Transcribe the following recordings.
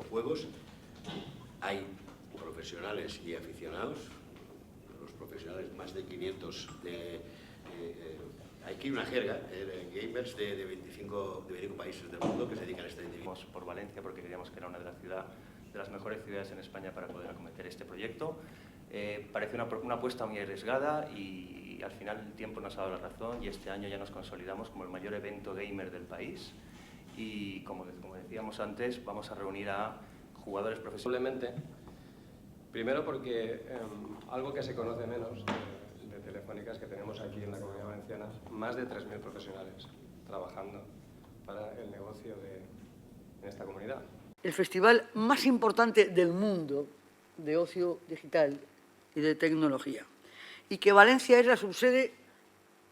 videojuegos. Hay profesionales y aficionados, los profesionales más de 500, aquí hay una jerga, gamers de 25 países del mundo que se dedican a este tipo. Por Valencia porque creíamos que era una de las mejores ciudades en España para poder acometer este proyecto. Parece una apuesta muy arriesgada y al final el tiempo nos ha dado la razón y este año ya nos consolidamos como el mayor evento gamer del país y como decíamos antes, vamos a reunir a jugadores profesionales. Primero porque algo que se conoce menos de Telefónica es que tenemos aquí en la Comunidad Valenciana más de 3.000 profesionales trabajando para el negocio en esta comunidad. El festival más importante del mundo de ocio digital y de tecnología. Y que Valencia es la subsede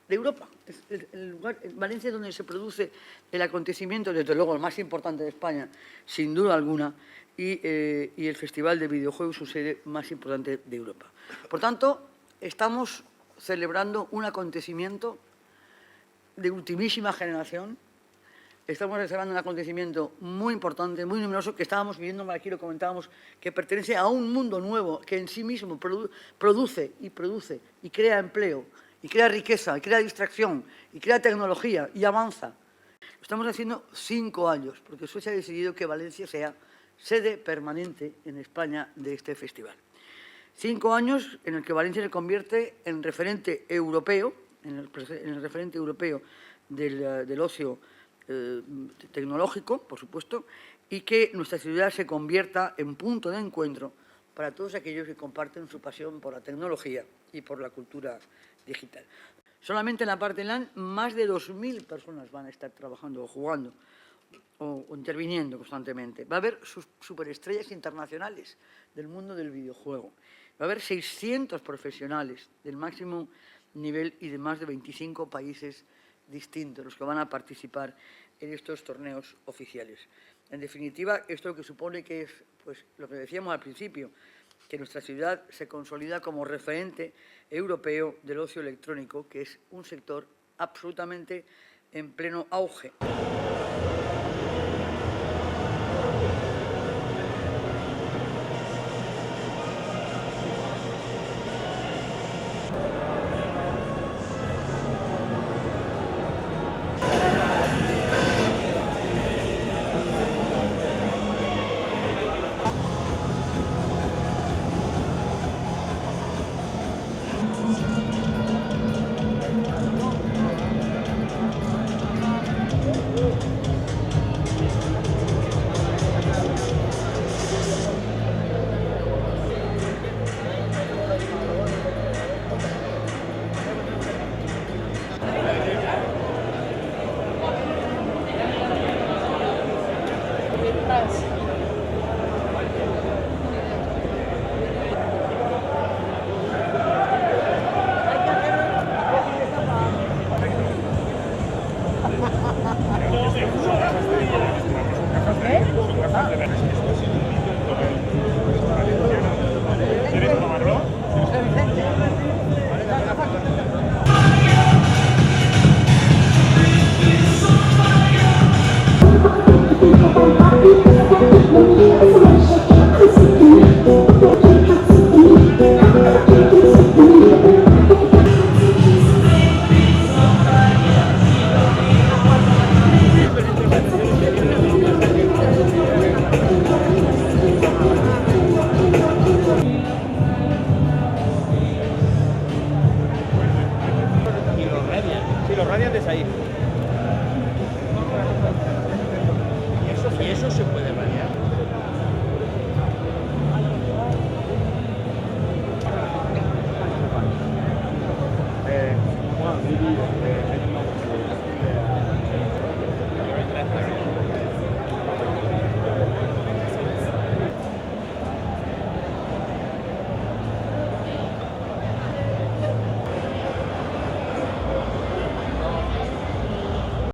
de Europa. Es el lugar, Valencia es donde se produce el acontecimiento, desde luego el más importante de España, sin duda alguna, y el festival de videojuegos su sede más importante de Europa. Por tanto, estamos celebrando un acontecimiento de ultimísima generación. Estamos celebrando un acontecimiento muy importante, muy numeroso, que estábamos viviendo, aquí lo comentábamos, que pertenece a un mundo nuevo, que en sí mismo produce y crea empleo, y crea riqueza, y crea distracción, y crea tecnología, y avanza. Lo estamos haciendo 5 años, porque Suecia ha decidido que Valencia sea sede permanente en España de este festival. 5 años en el que Valencia se convierte en referente europeo, en el referente europeo del ocio tecnológico, por supuesto, y que nuestra ciudad se convierta en punto de encuentro para todos aquellos que comparten su pasión por la tecnología y por la cultura digital. Solamente en la parte LAN, más de 2.000 personas van a estar trabajando o jugando o interviniendo constantemente. Va a haber superestrellas internacionales del mundo del videojuego. Va a haber 600 profesionales del máximo nivel y de más de 25 países distintos los que van a participar en estos torneos oficiales. En definitiva, esto lo que supone que es, pues, lo que decíamos al principio, que nuestra ciudad se consolida como referente europeo del ocio electrónico, que es un sector absolutamente en pleno auge. ¿Eh?